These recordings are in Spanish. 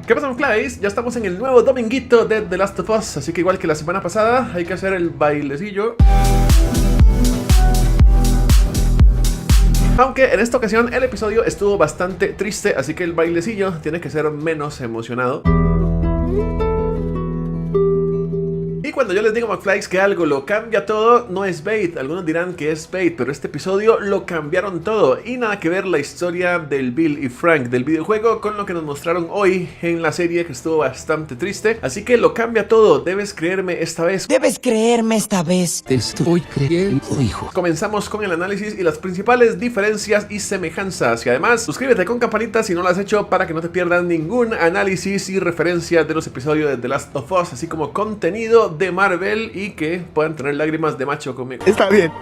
¿Qué pasa, McFlys? Ya estamos en el nuevo dominguito de The Last of Us, así que igual que la semana pasada, hay que hacer el bailecillo. Aunque en esta ocasión el episodio estuvo bastante triste, así que el bailecillo tiene que ser menos emocionado. Y cuando yo les digo, McFlys, que algo lo cambia todo, no es bait. Algunos dirán que es bait, pero este episodio lo cambiaron todo. Y nada que ver la historia del Bill y Frank del videojuego con lo que nos mostraron hoy en la serie, que estuvo bastante triste. Así que lo cambia todo, debes creerme esta vez. Debes creerme esta vez. Te estoy creyendo, hijo. Comenzamos con el análisis y las principales diferencias y semejanzas. Y además, suscríbete con campanita si no lo has hecho para que no te pierdas ningún análisis y referencia de los episodios de The Last of Us, así como contenido de Marvel y que puedan tener lágrimas de macho conmigo. Está bien.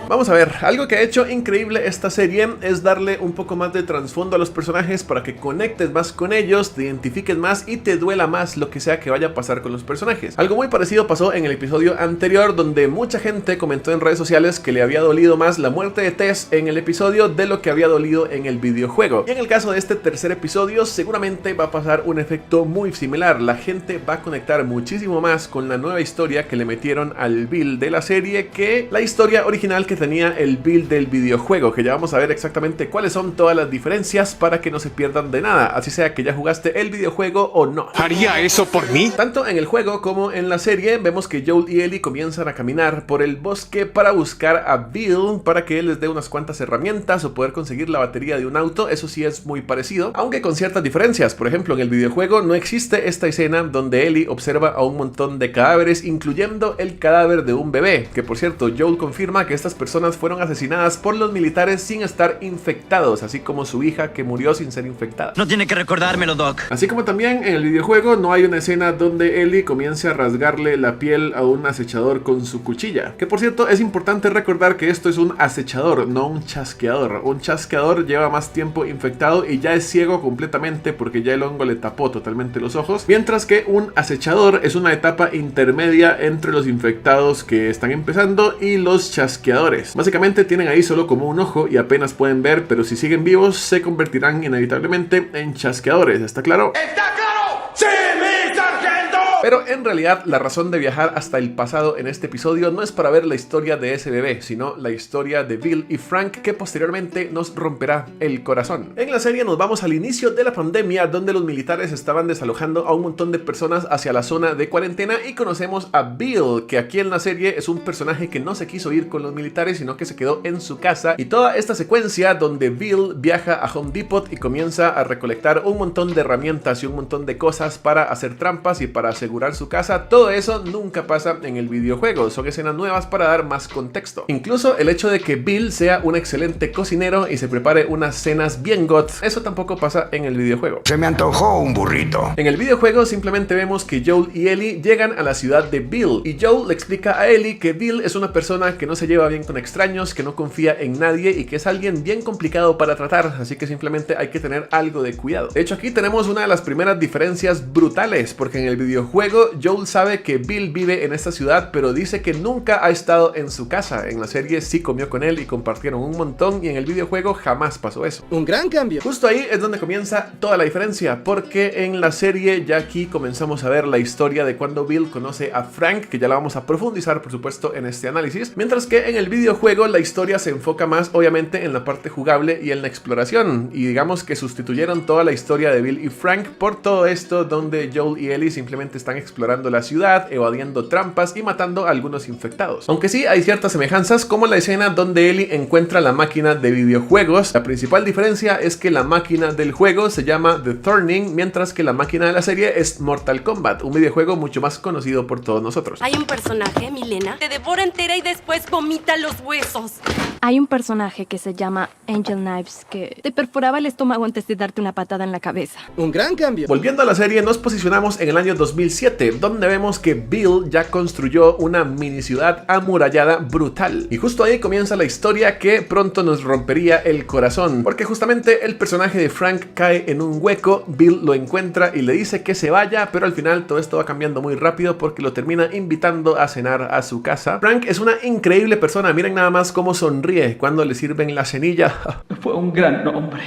Vamos a ver, algo que ha hecho increíble esta serie es darle un poco más de trasfondo a los personajes para que conectes más con ellos, te identifiques más y te duela más lo que sea que vaya a pasar con los personajes. Algo muy parecido pasó en el episodio anterior, donde mucha gente comentó en redes sociales que le había dolido más la muerte de Tess en el episodio de lo que había dolido en el videojuego. Y en el caso de este tercer episodio seguramente va a pasar un efecto muy similar. La gente va a conectar muchísimo más con la nueva historia que le metieron al Bill de la serie que la historia original que tenía el Bill del videojuego, que ya vamos a ver exactamente cuáles son todas las diferencias para que no se pierdan de nada, así sea que ya jugaste el videojuego o no. ¿Haría eso por mí? Tanto en el juego como en la serie vemos que Joel y Ellie comienzan a caminar por el bosque para buscar a Bill para que él les dé unas cuantas herramientas o poder conseguir la batería de un auto. Eso sí es muy parecido, aunque con ciertas diferencias. Por ejemplo, en el videojuego no existe esta escena donde Ellie observa a un montón de cadáveres, incluyendo el cadáver de un bebé, que por cierto Joel confirma que estas personas fueron asesinadas por los militares sin estar infectados, así como su hija que murió sin ser infectada. No tiene que recordármelo, Doc. Así como también en el videojuego no hay una escena donde Ellie comience a rasgarle la piel a un acechador con su cuchilla, que por cierto es importante recordar que esto es un acechador, no un chasqueador. Un chasqueador lleva más tiempo infectado y ya es ciego completamente porque ya el hongo le tapó totalmente los ojos, mientras que un acechador es una etapa intermedia entre los infectados que están empezando y los chasqueadores. Básicamente tienen ahí solo como un ojo y apenas pueden ver, pero si siguen vivos se convertirán inevitablemente en chasqueadores. ¿Está claro? ¡Está claro! ¡Sí, mi sargento! Pero en realidad la razón de viajar hasta el pasado en este episodio no es para ver la historia de ese bebé, sino la historia de Bill y Frank, que posteriormente nos romperá el corazón. En la serie nos vamos al inicio de la pandemia, donde los militares estaban desalojando a un montón de personas hacia la zona de cuarentena, y conocemos a Bill, que aquí en la serie es un personaje que no se quiso ir con los militares, sino que se quedó en su casa. Y toda esta secuencia donde Bill viaja a Home Depot y comienza a recolectar un montón de herramientas y un montón de cosas para hacer trampas y para asegurar su casa, todo eso nunca pasa en el videojuego. Son escenas nuevas para dar más contexto. Incluso el hecho de que Bill sea un excelente cocinero y se prepare unas cenas bien goth, eso tampoco pasa en el videojuego. Se me antojó un burrito. En el videojuego simplemente vemos que Joel y Ellie llegan a la ciudad de Bill, y Joel le explica a Ellie que Bill es una persona que no se lleva bien con extraños, que no confía en nadie y que es alguien bien complicado para tratar, así que simplemente hay que tener algo de cuidado. De hecho, aquí tenemos una de las primeras diferencias brutales, porque en el videojuego Joel sabe que Bill vive en esta ciudad, pero dice que nunca ha estado en su casa. En la serie sí comió con él y compartieron un montón, y en el videojuego jamás pasó eso. Un gran cambio. Justo ahí es donde comienza toda la diferencia, porque en la serie ya aquí comenzamos a ver la historia de cuando Bill conoce a Frank, que ya la vamos a profundizar por supuesto en este análisis, mientras que en el videojuego la historia se enfoca más obviamente en la parte jugable y en la exploración, y digamos que sustituyeron toda la historia de Bill y Frank por todo esto donde Joel y Ellie simplemente están explorando la ciudad, evadiendo trampas y matando a algunos infectados. Aunque sí hay ciertas semejanzas, como la escena donde Ellie encuentra la máquina de videojuegos. La principal diferencia es que la máquina del juego se llama The Turning, mientras que la máquina de la serie es Mortal Kombat, un videojuego mucho más conocido por todos nosotros. Hay un personaje, Milena, te devora entera y después vomita los huesos. Hay un personaje que se llama Angel Knives que te perforaba el estómago antes de darte una patada en la cabeza. Un gran cambio. Volviendo a la serie, nos posicionamos en el año 2007, donde vemos que Bill ya construyó una mini ciudad amurallada brutal. Y justo ahí comienza la historia que pronto nos rompería el corazón, porque justamente el personaje de Frank cae en un hueco, Bill lo encuentra y le dice que se vaya, pero al final todo esto va cambiando muy rápido porque lo termina invitando a cenar a su casa. Frank es una increíble persona, miren nada más cómo sonríe cuando le sirven la cenilla. Fue un gran hombre.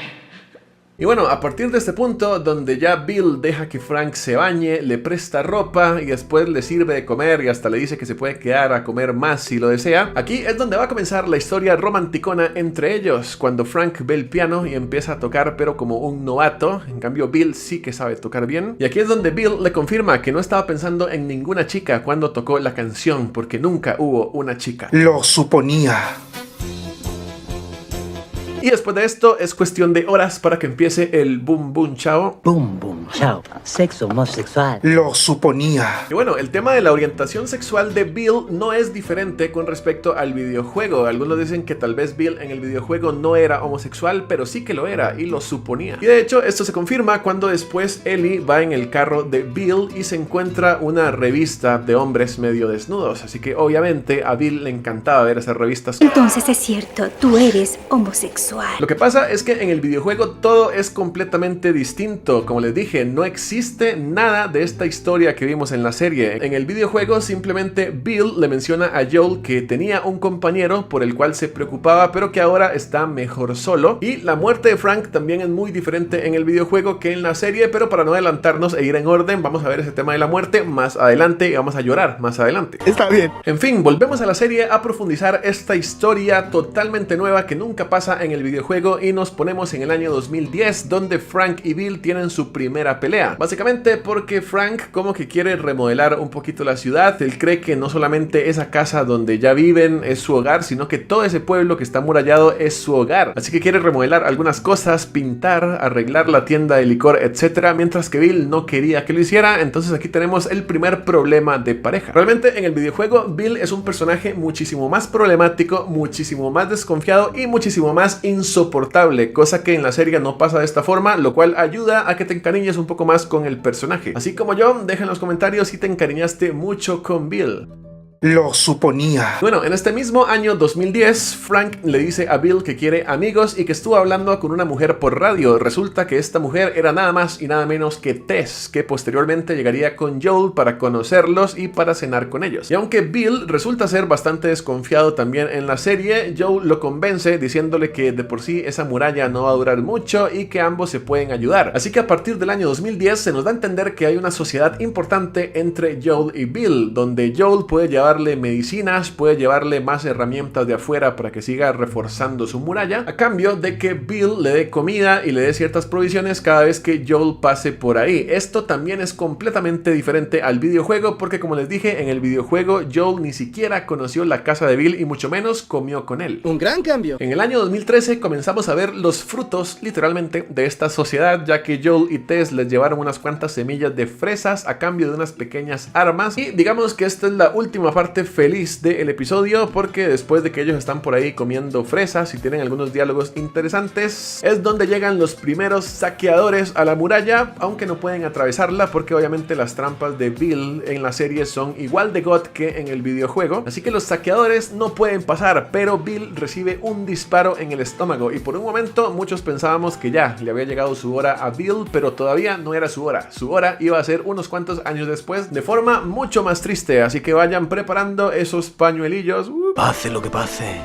Y bueno, a partir de este punto, donde ya Bill deja que Frank se bañe, le presta ropa y después le sirve de comer y hasta le dice que se puede quedar a comer más si lo desea, aquí es donde va a comenzar la historia romanticona entre ellos, cuando Frank ve el piano y empieza a tocar pero como un novato. En cambio Bill sí que sabe tocar bien, y aquí es donde Bill le confirma que no estaba pensando en ninguna chica cuando tocó la canción, porque nunca hubo una chica. Lo suponía. Y después de esto es cuestión de horas para que empiece el boom boom chao. Boom, boom, chao. Sexo homosexual. Lo suponía. Y bueno, el tema de la orientación sexual de Bill no es diferente con respecto al videojuego. Algunos dicen que tal vez Bill en el videojuego no era homosexual, pero sí que lo era y lo suponía. Y de hecho esto se confirma cuando después Ellie va en el carro de Bill y se encuentra una revista de hombres medio desnudos. Así que obviamente a Bill le encantaba ver esas revistas. Entonces es cierto, tú eres homosexual. Lo que pasa es que en el videojuego todo es completamente distinto. Como les dije, no existe nada de esta historia que vimos en la serie. En el videojuego simplemente Bill le menciona a Joel que tenía un compañero por el cual se preocupaba, pero que ahora está mejor solo. Y la muerte de Frank también es muy diferente en el videojuego que en la serie, pero para no adelantarnos e ir en orden, vamos a ver ese tema de la muerte más adelante y vamos a llorar más adelante. Está bien. En fin, volvemos a la serie a profundizar esta historia totalmente nueva que nunca pasa en el videojuego y nos ponemos en el año 2010, donde Frank y Bill tienen su primera pelea. Básicamente porque Frank como que quiere remodelar un poquito la ciudad. Él cree que no solamente esa casa donde ya viven es su hogar, sino que todo ese pueblo que está amurallado es su hogar. Así que quiere remodelar algunas cosas, pintar, arreglar la tienda de licor, etcétera, mientras que Bill no quería que lo hiciera. Entonces aquí tenemos el primer problema de pareja. Realmente en el videojuego Bill es un personaje muchísimo más problemático, muchísimo más desconfiado y muchísimo más insoportable, cosa que en la serie no pasa de esta forma, lo cual ayuda a que te encariñes un poco más con el personaje. Así como yo, deja en los comentarios si te encariñaste mucho con Bill. Lo suponía. Bueno, en este mismo año 2010, Frank le dice a Bill que quiere amigos y que estuvo hablando con una mujer por radio. Resulta que esta mujer era nada más y nada menos que Tess, que posteriormente llegaría con Joel para conocerlos y para cenar con ellos. Y aunque Bill resulta ser bastante desconfiado también en la serie, Joel lo convence diciéndole que de por sí esa muralla no va a durar mucho y que ambos se pueden ayudar. Así que a partir del año 2010 se nos da a entender que hay una sociedad importante entre Joel y Bill, donde Joel puede llevarle medicinas, puede llevarle más herramientas de afuera para que siga reforzando su muralla, a cambio de que Bill le dé comida y le dé ciertas provisiones cada vez que Joel pase por ahí. Esto también es completamente diferente al videojuego, porque como les dije, en el videojuego Joel ni siquiera conoció la casa de Bill y mucho menos comió con él. Un gran cambio. En el año 2013 comenzamos a ver los frutos literalmente de esta sociedad, ya que Joel y Tess les llevaron unas cuantas semillas de fresas a cambio de unas pequeñas armas, y digamos que esta es la última parte feliz del episodio, porque después de que ellos están por ahí comiendo fresas y tienen algunos diálogos interesantes, es donde llegan los primeros saqueadores a la muralla, aunque no pueden atravesarla porque obviamente las trampas de Bill en la serie son igual de god que en el videojuego, así que los saqueadores no pueden pasar, pero Bill recibe un disparo en el estómago y por un momento muchos pensábamos que ya le había llegado su hora a Bill, pero todavía no era su hora iba a ser unos cuantos años después, de forma mucho más triste, así que vayan preparando esos pañuelillos. Pase lo que pase,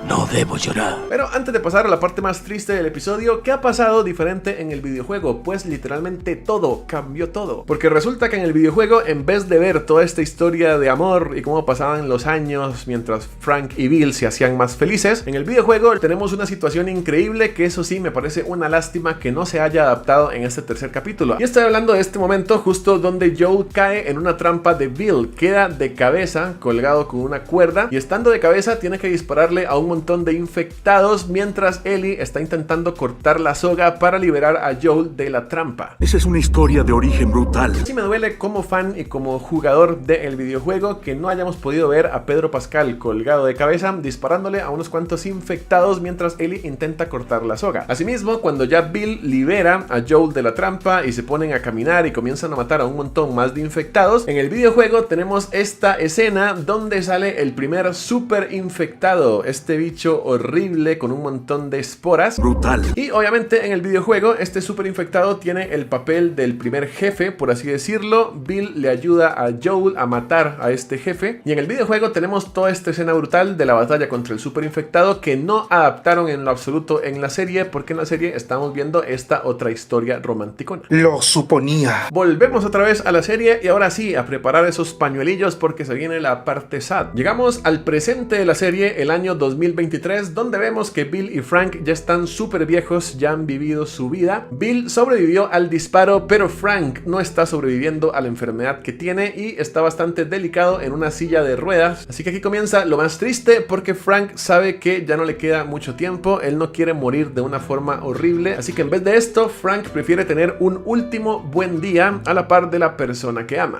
no debo llorar. Pero antes de pasar a la parte más triste del episodio, ¿qué ha pasado diferente en el videojuego? Pues literalmente todo, cambió todo. Porque resulta que en el videojuego, en vez de ver toda esta historia de amor y cómo pasaban los años mientras Frank y Bill se hacían más felices, en el videojuego tenemos una situación increíble que eso sí me parece una lástima que no se haya adaptado en este tercer capítulo. Y estoy hablando de este momento justo donde Joel cae en una trampa de Bill, queda de cabeza colgado con una cuerda y estando de cabeza tiene que dispararle a un montón de infectados mientras Ellie está intentando cortar la soga para liberar a Joel de la trampa. Esa es una historia de origen brutal. Sí me duele como fan y como jugador del videojuego que no hayamos podido ver a Pedro Pascal colgado de cabeza disparándole a unos cuantos infectados mientras Ellie intenta cortar la soga. Asimismo, cuando ya Bill libera a Joel de la trampa y se ponen a caminar y comienzan a matar a un montón más de infectados, en el videojuego tenemos esta escena donde sale el primer super infectado, este bicho horrible con un montón de esporas. Brutal. Y obviamente en el videojuego este super infectado tiene el papel del primer jefe, por así decirlo. Bill le ayuda a Joel a matar a este jefe. Y en el videojuego tenemos toda esta escena brutal de la batalla contra el super infectado que no adaptaron en lo absoluto en la serie, porque en la serie estamos viendo esta otra historia romanticona. Lo suponía. Volvemos otra vez a la serie y ahora sí, a preparar esos pañuelillos porque se viene la parte sad. Llegamos al presente de la serie, el año 2023, donde vemos que Bill y Frank ya están súper viejos, ya han vivido su vida. Bill sobrevivió al disparo, pero Frank no está sobreviviendo a la enfermedad que tiene y está bastante delicado en una silla de ruedas. Así que aquí comienza lo más triste, porque Frank sabe que ya no le queda mucho tiempo, él no quiere morir de una forma horrible, así que en vez de esto, Frank prefiere tener un último buen día a la par de la persona que ama.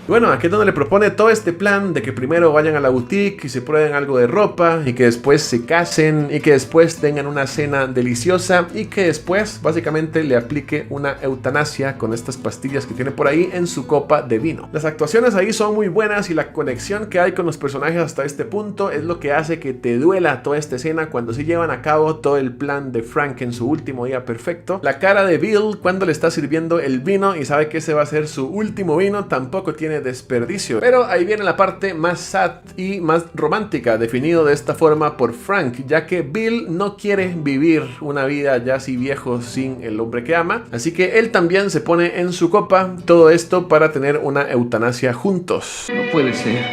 Bueno, aquí es donde le propone todo este plan de que primero vayan a la boutique y se prueben algo de ropa, y que después se casen, y que después tengan una cena deliciosa, y que después básicamente le aplique una eutanasia con estas pastillas que tiene por ahí en su copa de vino. Las actuaciones ahí son muy buenas y la conexión que hay con los personajes hasta este punto es lo que hace que te duela toda esta escena cuando se llevan a cabo todo el plan de Frank en su último día perfecto. La cara de Bill cuando le está sirviendo el vino y sabe que ese va a ser su último vino tampoco tiene desperdicio. Pero ahí viene la parte más sad y más romántica, definido de esta forma por Frank, ya que Bill no quiere vivir una vida ya así viejo sin el hombre que ama, así que él también se pone en su copa todo esto para tener una eutanasia juntos. No puede ser.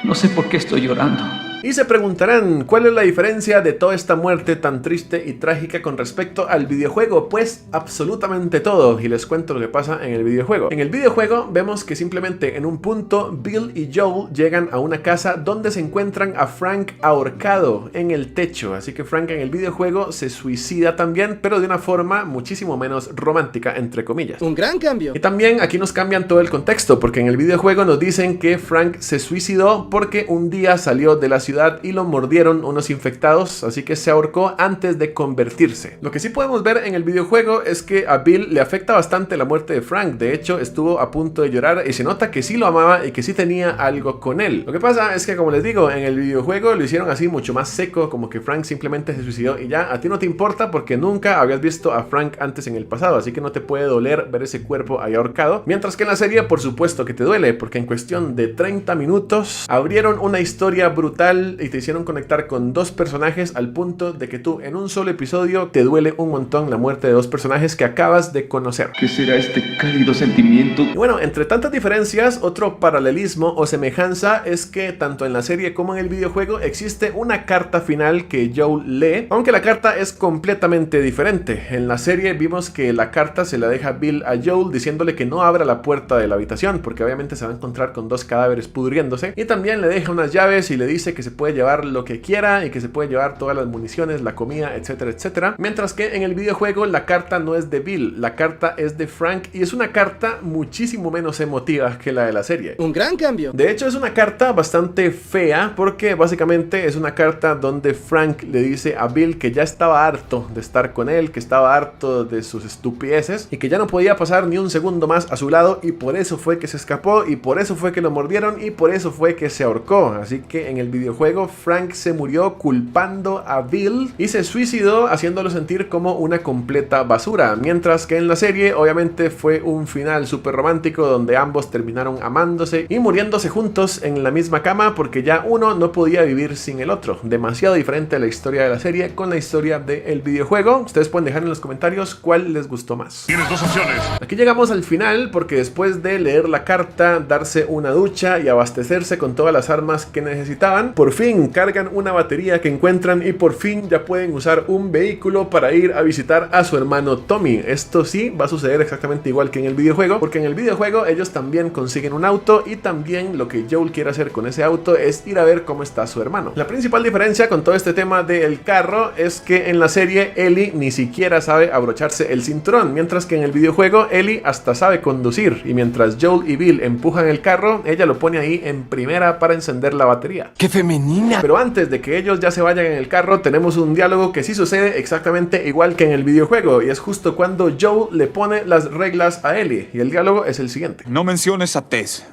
No sé por qué estoy llorando. Y se preguntarán, ¿cuál es la diferencia de toda esta muerte tan triste y trágica con respecto al videojuego? Pues absolutamente todo, y les cuento lo que pasa en el videojuego. En el videojuego vemos que simplemente en un punto Bill y Joel llegan a una casa donde se encuentran a Frank ahorcado en el techo, así que Frank en el videojuego se suicida también, pero de una forma muchísimo menos romántica, entre comillas. Un gran cambio. Y también aquí nos cambian todo el contexto, porque en el videojuego nos dicen que Frank se suicidó porque un día salió de la ciudad y lo mordieron unos infectados, así que se ahorcó antes de convertirse. Lo que sí podemos ver en el videojuego es que a Bill le afecta bastante la muerte de Frank. De hecho, estuvo a punto de llorar y se nota que sí lo amaba y que sí tenía algo con él. Lo que pasa es que, como les digo, en el videojuego lo hicieron así mucho más seco, como que Frank simplemente se suicidó y ya. A ti no te importa porque nunca habías visto a Frank antes en el pasado, así que no te puede doler ver ese cuerpo ahí ahorcado. Mientras que en la serie, por supuesto que te duele, porque en cuestión de 30 minutos abrieron una historia brutal y te hicieron conectar con dos personajes al punto de que tú en un solo episodio te duele un montón la muerte de dos personajes que acabas de conocer. ¿Qué será este cálido sentimiento? Y bueno, entre tantas diferencias, otro paralelismo o semejanza es que tanto en la serie como en el videojuego existe una carta final que Joel lee, aunque la carta es completamente diferente. En la serie vimos que la carta se la deja Bill a Joel diciéndole que no abra la puerta de la habitación porque obviamente se va a encontrar con dos cadáveres pudriéndose, y también le deja unas llaves y le dice que se puede llevar lo que quiera y que se puede llevar todas las municiones, la comida, etcétera, etcétera. Mientras que en el videojuego la carta no es de Bill, la carta es de Frank y es una carta muchísimo menos emotiva que la de la serie. Un gran cambio. De hecho, es una carta bastante fea porque básicamente es una carta donde Frank le dice a Bill que ya estaba harto de estar con él, que estaba harto de sus estupideces y que ya no podía pasar ni un segundo más a su lado, y por eso fue que se escapó y por eso fue que lo mordieron y por eso fue que se ahorcó. Así que en el videojuego Frank se murió culpando a Bill y se suicidó haciéndolo sentir como una completa basura, mientras que en la serie obviamente fue un final súper romántico donde ambos terminaron amándose y muriéndose juntos en la misma cama porque ya uno no podía vivir sin el otro. Demasiado diferente a la historia de la serie con la historia del videojuego. Ustedes pueden dejar en los comentarios cuál les gustó más. Tienes dos opciones. Aquí llegamos al final porque después de leer la carta, darse una ducha y abastecerse con todas las armas que necesitaban, por fin cargan una batería que encuentran y por fin ya pueden usar un vehículo para ir a visitar a su hermano Tommy. Esto sí va a suceder exactamente igual que en el videojuego, porque en el videojuego ellos también consiguen un auto y también lo que Joel quiere hacer con ese auto es ir a ver cómo está su hermano. La principal diferencia con todo este tema del carro es que en la serie Ellie ni siquiera sabe abrocharse el cinturón, mientras que en el videojuego Ellie hasta sabe conducir, y mientras Joel y Bill empujan el carro, ella lo pone ahí en primera para encender la batería. ¡Qué femenina! Pero antes de que ellos ya se vayan en el carro, tenemos un diálogo que sí sucede exactamente igual que en el videojuego, y es justo cuando Joel le pone las reglas a Ellie, y el diálogo es el siguiente. No menciones a Tess.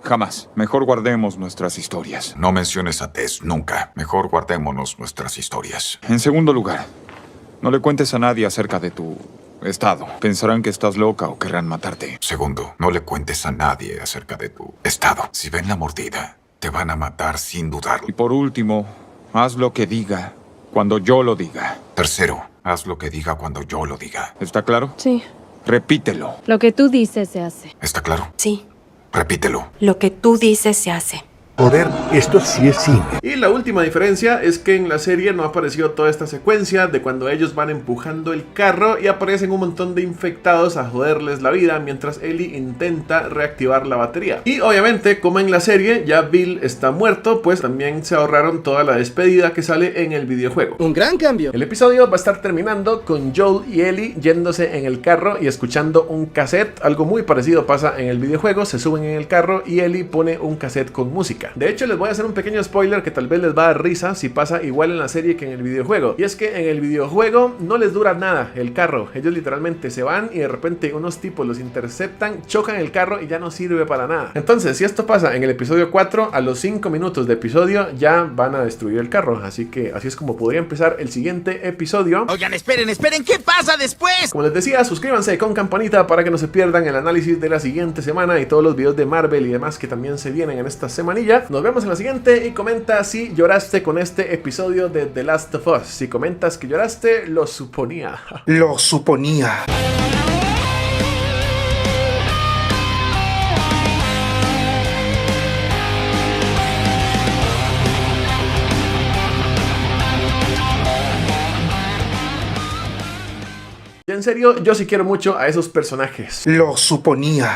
jamás. Mejor guardemos nuestras historias. No menciones a Tess nunca. Mejor guardémonos nuestras historias. En segundo lugar, no le cuentes a nadie acerca de tu estado. Pensarán que estás loca o querrán matarte. Segundo, no le cuentes a nadie acerca de tu estado. Si ven la mordida, te van a matar sin dudarlo. Y por último, haz lo que diga cuando yo lo diga. Tercero, haz lo que diga cuando yo lo diga. ¿Está claro? Sí. Repítelo. Lo que tú dices se hace. ¿Está claro? Sí, Repítelo. lo que tú dices se hace. Joder, esto sí es cine. Y la última diferencia es que en la serie no apareció toda esta secuencia de cuando ellos van empujando el carro y aparecen un montón de infectados a joderles la vida mientras Ellie intenta reactivar la batería. Y obviamente, como en la serie ya Bill está muerto, pues también se ahorraron toda la despedida que sale en el videojuego. Un gran cambio. El episodio va a estar terminando con Joel y Ellie yéndose en el carro y escuchando un cassette. Algo muy parecido pasa en el videojuego. Se suben en el carro y Ellie pone un cassette con música. De hecho, les voy a hacer un pequeño spoiler que tal vez les va a dar risa si pasa igual en la serie que en el videojuego. Y es que en el videojuego no les dura nada el carro. Ellos literalmente se van y de repente unos tipos los interceptan, chocan el carro y ya no sirve para nada. Entonces, si esto pasa en el episodio 4, a los 5 minutos de episodio ya van a destruir el carro. Así que así es como podría empezar el siguiente episodio. Oigan, esperen, ¿qué pasa después? Como les decía, suscríbanse con campanita para que no se pierdan el análisis de la siguiente semana y todos los videos de Marvel y demás que también se vienen en esta semanilla. Nos vemos en la siguiente y comenta si lloraste con este episodio de The Last of Us. Si comentas que lloraste, lo suponía. Lo suponía. Y en serio, yo sí quiero mucho a esos personajes. Lo suponía.